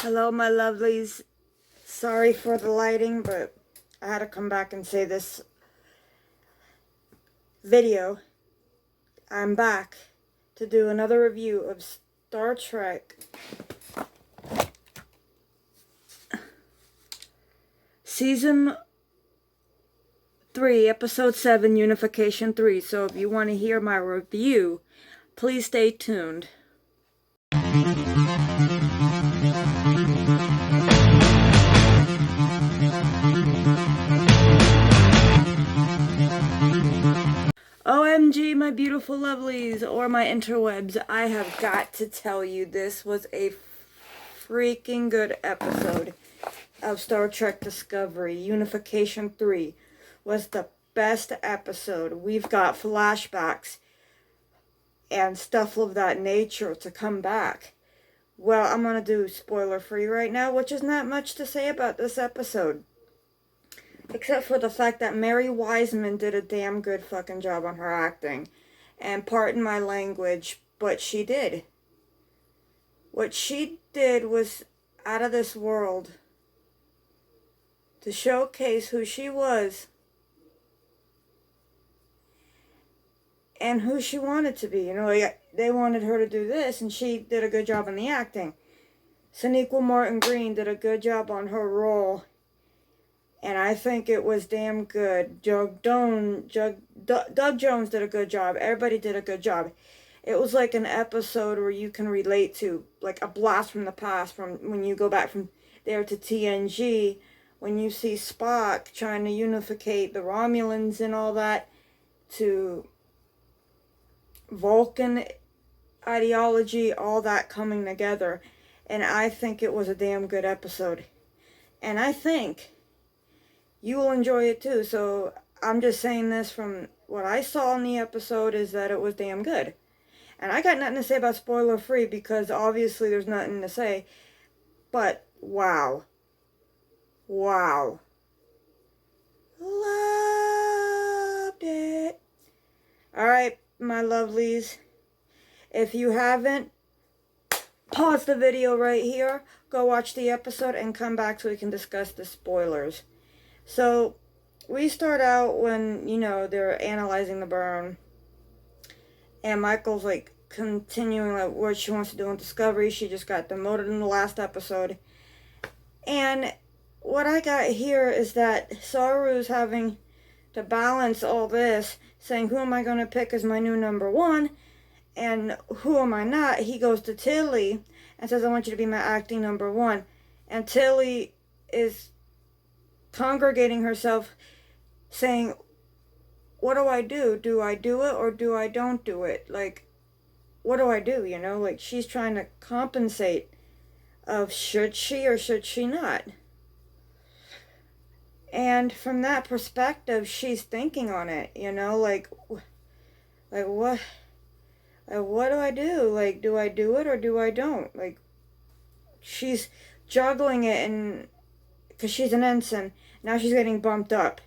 Hello, my lovelies. Sorry for the lighting, but I had to come back and say this video. I'm back to do another review of Star Trek Season 3, Episode 7, Unification 3. So if you want to hear my review, please stay tuned. OMG, my beautiful lovelies, or my interwebs, I have got to tell you, this was a freaking good episode of Star Trek Discovery. Unification 3 was the best episode. We've got flashbacks and stuff of that nature to come back. Well, I'm going to do spoiler free right now, which is not much to say about this episode. Except for the fact that Mary Wiseman did a damn good fucking job on her acting. And pardon my language, but she did. What she did was out of this world. To showcase who she was. And who she wanted to be. You know, they wanted her to do this, and she did a good job in the acting. Sonequa Martin Green did a good job on her role. And I think it was damn good. Doug Jones did a good job. Everybody did a good job. It was like an episode where you can relate to, like a blast from the past, from when you go back from there to TNG, when you see Spock trying to unificate the Romulans and all that, to Vulcan ideology, all that coming together. And I think it was a damn good episode. And I think you will enjoy it too. So I'm just saying this from what I saw in the episode is that it was damn good. And I got nothing to say about spoiler free because obviously there's nothing to say. But wow. Wow. Loved it. Alright, my lovelies. If you haven't, pause the video right here. Go watch the episode and come back so we can discuss the spoilers. So, we start out when, you know, they're analyzing the burn. And Michael's, like, continuing, like, what she wants to do in Discovery. She just got demoted in the last episode. And what I got here is that Saru's having to balance all this, saying, who am I going to pick as my new number one? And who am I not? He goes to Tilly and says, I want you to be my acting number one. And Tilly is congregating herself, saying, what do I do? Do I do it or do I don't do it? Like, what do I do? You know, like she's trying to compensate of should she or should she not? And from that perspective, she's thinking on it, you know, like what do I do? Like, do I do it or do I don't? Like, she's juggling it, and because she's an ensign, now she's getting bumped up.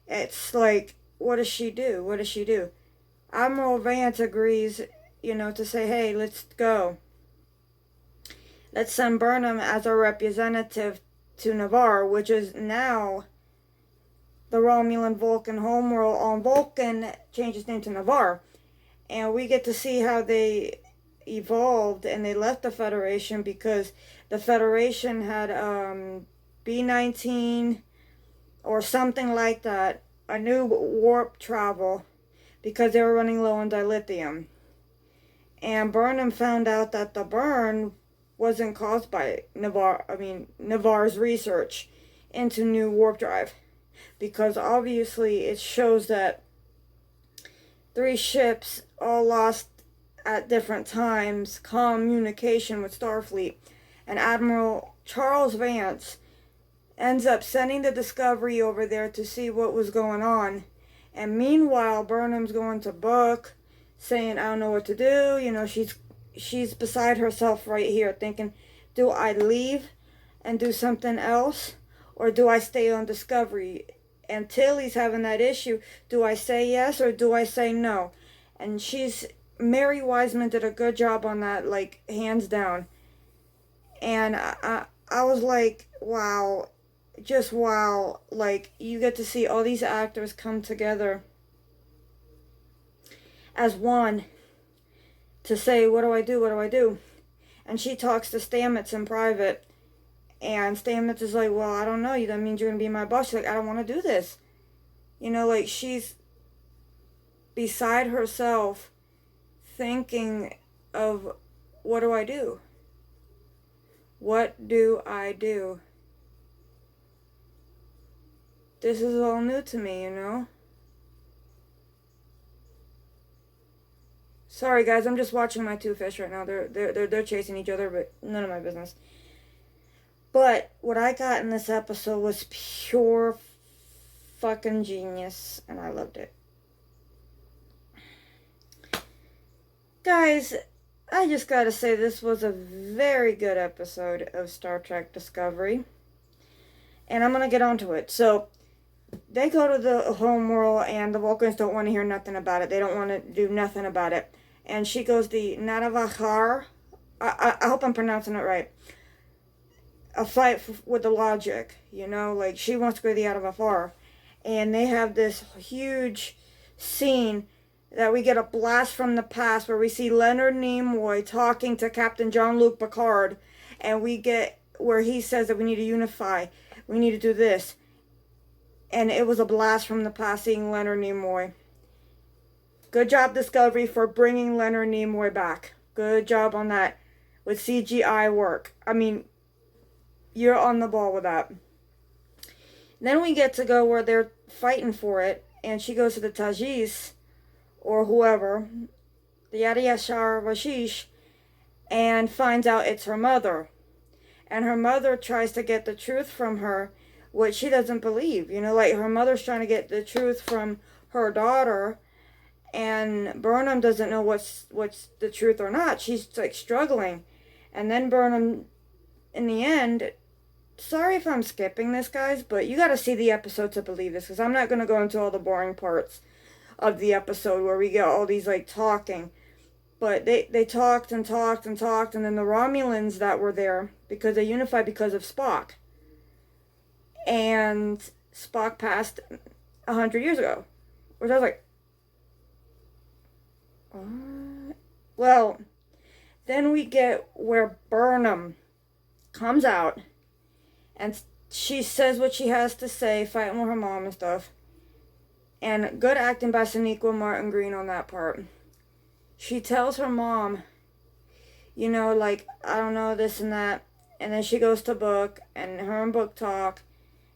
It's like, what does she do? What does she do? Admiral Vance agrees, you know, to say, hey, let's go. Let's send Burnham as our representative to Navarre, which is now the Romulan Vulcan homeworld on Vulcan, changed its name to Navarre. And we get to see how they evolved and they left the Federation because the Federation had B-19 or something like that, a new warp travel, because they were running low on dilithium. And Burnham found out that the burn wasn't caused by Navarre's research into new warp drive, because obviously it shows that 3 ships all lost at different times communication with Starfleet, and Admiral Charles Vance ends up sending the Discovery over there to see what was going on. And meanwhile, Burnham's going to book, saying, I don't know what to do. You know, she's beside herself right here, thinking, do I leave and do something else, or do I stay on Discovery? And Tilly's having that issue. Do I say yes or do I say no? And Mary Wiseman did a good job on that, like, hands down. And I was like, wow, just wow. Like, you get to see all these actors come together as one to say, what do I do? What do I do? And she talks to Stamets in private. And Stamets is like, well, I don't know. That means you're going to be my boss. She's like, I don't want to do this. You know, like, she's beside herself thinking of, what do I do? What do I do? This is all new to me, you know? Sorry, guys, I'm just watching my two fish right now. They're chasing each other, but none of my business. But what I got in this episode was pure fucking genius, and I loved it. Guys, I just gotta say this was a very good episode of Star Trek Discovery. And I'm gonna get onto it. So, they go to the home world, and the Vulcans don't want to hear nothing about it. They don't want to do nothing about it. And she goes the Nadavahar. I hope I'm pronouncing it right. A fight with the logic, you know, like she wants to go to the Nadavahar. And they have this huge scene that we get a blast from the past where we see Leonard Nimoy talking to Captain Jean-Luc Picard. And we get where he says that we need to unify. We need to do this. And it was a blast from the past seeing Leonard Nimoy. Good job, Discovery, for bringing Leonard Nimoy back. Good job on that with CGI work. I mean, you're on the ball with that. Then we get to go where they're fighting for it, and she goes to the Tajis, or whoever, the Yadiyashar Vashish, and finds out it's her mother. And her mother tries to get the truth from her, which she doesn't believe. You know, like her mother's trying to get the truth from her daughter, and Burnham doesn't know what's the truth or not. She's like struggling. And then Burnham, in the end, sorry if I'm skipping this, guys, but you gotta see the episode to believe this, because I'm not gonna go into all the boring parts of the episode where we get all these like talking. But they talked and talked and talked, and then the Romulans that were there, because they unified because of Spock. And Spock passed 100 years ago. Which I was like, what? Well, then we get where Burnham comes out, and she says what she has to say, fighting with her mom and stuff. And good acting by Sonequa Martin Green on that part. She tells her mom, you know, like, I don't know, this and that. And then she goes to Book, and her and Book talk,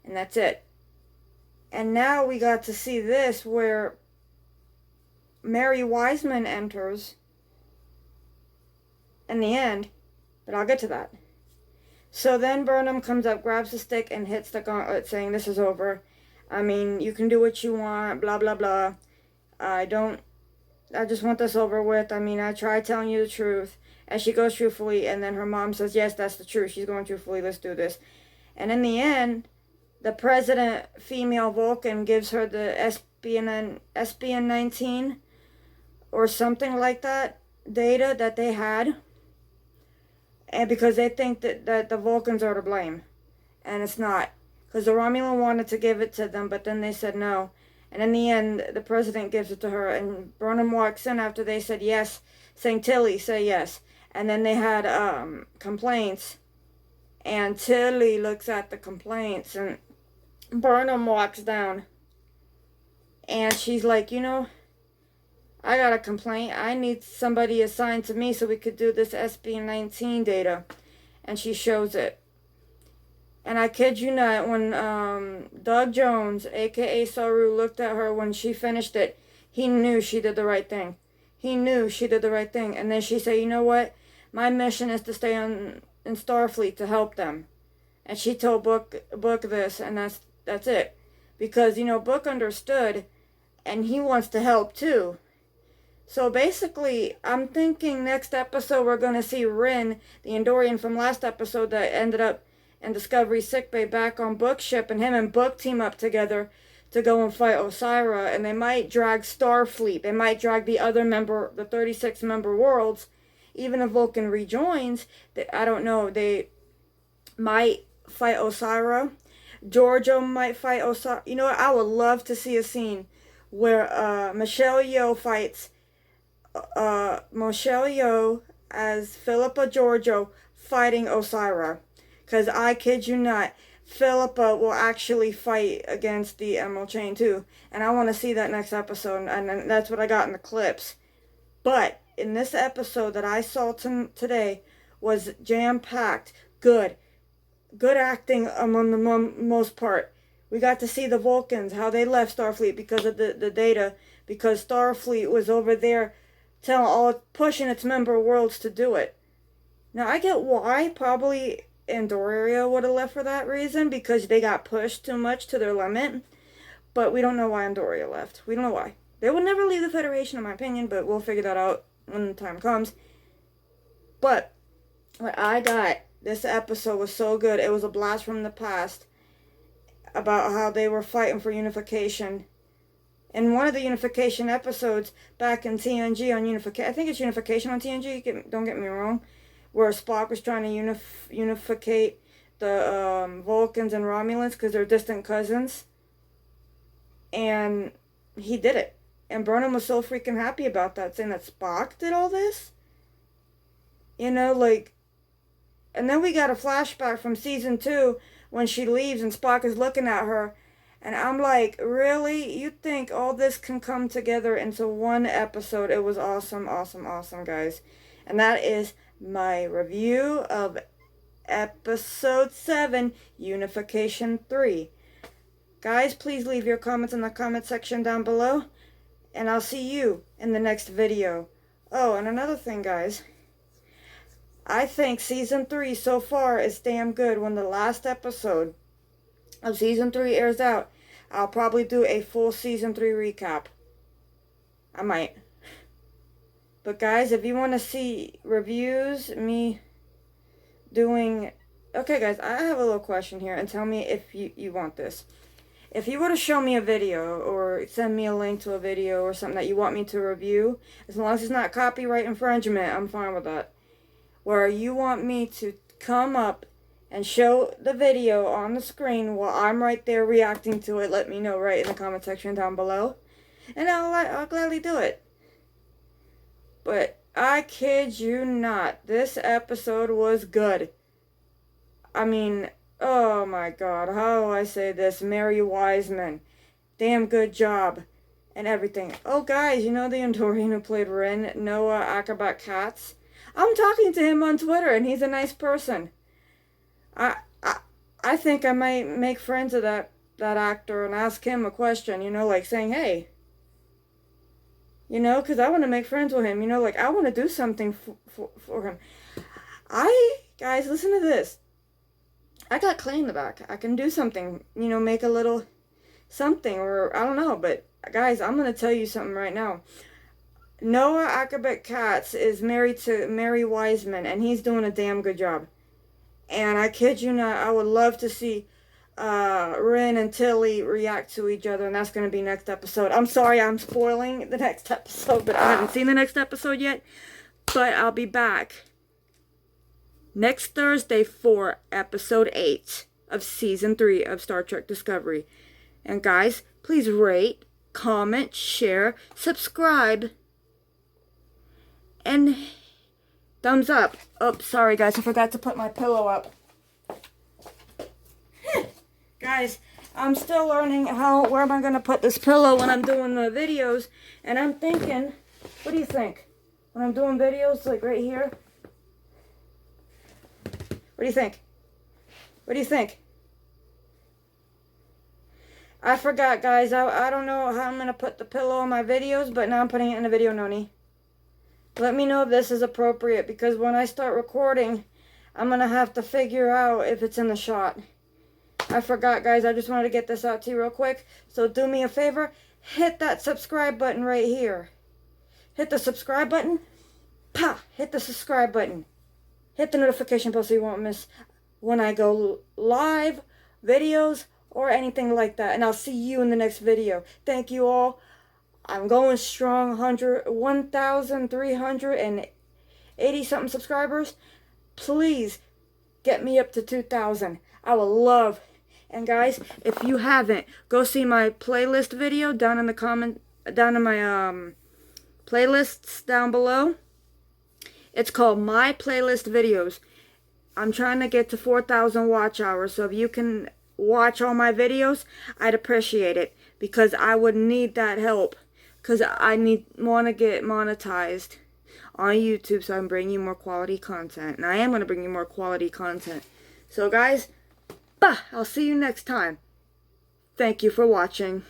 and that's it. And now we got to see this where Mary Wiseman enters in the end, but I'll get to that. So then Burnham comes up, grabs the stick, and hits the gauntlet, saying, this is over. I mean, you can do what you want, blah, blah, blah. I just want this over with. I mean, I tried telling you the truth. And she goes truthfully, and then her mom says, yes, that's the truth. She's going truthfully, let's do this. And in the end, the president, female Vulcan, gives her the SBN 19 or something like that data that they had. And because they think that the Vulcans are to blame. And it's not. Because the Romulan wanted to give it to them, but then they said no. And in the end, the president gives it to her, and Burnham walks in after they said yes, saying, Tilly, say yes. And then they had complaints, and Tilly looks at the complaints, and Burnham walks down, and she's like, you know, I got a complaint. I need somebody assigned to me so we could do this SB19 data. And she shows it. And I kid you not, when Doug Jones, a.k.a. Saru, looked at her when she finished it, he knew she did the right thing. He knew she did the right thing. And then she said, you know what? My mission is to stay in Starfleet to help them. And she told Book this, and that's it. Because, you know, Book understood, and he wants to help too. So basically, I'm thinking next episode we're going to see Rin, the Andorian from last episode that ended up in Discovery sickbay, back on Book's ship, and him and Book team up together to go and fight Osira, and they might drag Starfleet. They might drag the other member, the 36 member worlds. Even if Vulcan rejoins, I don't know, might fight Osira. Giorgio might fight Osira. You know what? I would love to see a scene where Michelle Yeoh fights Michelle Yeoh as Philippa Giorgio fighting Osira. Because I kid you not, Philippa will actually fight against the Emerald Chain too. And I want to see that next episode. And that's what I got in the clips. But in this episode that I saw today was jam-packed. Good acting among the most part. We got to see the Vulcans, how they left Starfleet because of the data. Because Starfleet was over there pushing its member worlds to do it. Now, I get why. Probably Andoria would have left for that reason, because they got pushed too much to their limit. But we don't know why Andoria left. We don't know why. They would never leave the Federation, in my opinion, but we'll figure that out when the time comes. But what I got, this episode was so good. It was a blast from the past about how they were fighting for unification. In one of the Unification episodes back in TNG on Unification, I think it's Unification on TNG, don't get me wrong, where Spock was trying to unificate the Vulcans and Romulans because they're distant cousins. And he did it. And Burnham was so freaking happy about that, saying that Spock did all this. You know, like... And then we got a flashback from season 2 when she leaves and Spock is looking at her. And I'm like, really? You think all this can come together into one episode? It was awesome, awesome, awesome, guys. And that is my review of episode 7, Unification 3. Guys, please leave your comments in the comment section down below. And I'll see you in the next video. Oh, and another thing, guys. I think season 3 so far is damn good. When the last episode of season 3 airs out, I'll probably do a full season 3 recap. I might. But guys, if you want to see reviews, me doing... Okay, guys, I have a little question here, and tell me if you want this. If you were to show me a video or send me a link to a video or something that you want me to review, as long as it's not copyright infringement, I'm fine with that. Where you want me to come up and show the video on the screen while I'm right there reacting to it, let me know right in the comment section down below. And I'll gladly do it. But I kid you not, this episode was good. I mean... Oh my god, how do I say this? Mary Wiseman. Damn good job. And everything. Oh guys, you know the Andorian who played Ren, Noah Acrobat Katz? I'm talking to him on Twitter and he's a nice person. I think I might make friends of that actor and ask him a question, you know, like saying, hey. You know, because I want to make friends with him, you know, like I want to do something for him. Guys, listen to this. I got clay in the back. I can do something, you know, make a little something, or I don't know. But guys, I'm going to tell you something right now. Noah Acrobat Katz is married to Mary Wiseman, and he's doing a damn good job. And I kid you not, I would love to see Ren and Tilly react to each other, and that's going to be next episode. I'm sorry I'm spoiling the next episode, but I haven't seen the next episode yet. But I'll be back next Thursday for episode 8 of season 3 of Star Trek Discovery. And guys, please rate, comment, share, subscribe, and thumbs up. Oh, sorry guys, I forgot to put my pillow up. Guys, I'm still learning where am I going to put this pillow when I'm doing the videos. And I'm thinking, what do you think? When I'm doing videos, like right here. What do you think? What do you think? I forgot, guys. I don't know how I'm going to put the pillow on my videos, but now I'm putting it in a video, Noni. Let me know if this is appropriate, because when I start recording, I'm going to have to figure out if it's in the shot. I forgot, guys. I just wanted to get this out to you real quick. So do me a favor. Hit that subscribe button right here. Hit the subscribe button. Pa! Hit the subscribe button. Hit the notification bell so you won't miss when I go live, videos, or anything like that. And I'll see you in the next video. Thank you all. I'm going strong, 1,380 something subscribers. Please get me up to 2,000. I would love. And guys, if you haven't, go see my playlist video down in my playlists down below. It's called My Playlist Videos. I'm trying to get to 4,000 watch hours, so if you can watch all my videos, I'd appreciate it, because I would need that help, because I want to get monetized on YouTube, so I'm bringing you more quality content, and I am going to bring you more quality content. So guys, I'll see you next time. Thank you for watching.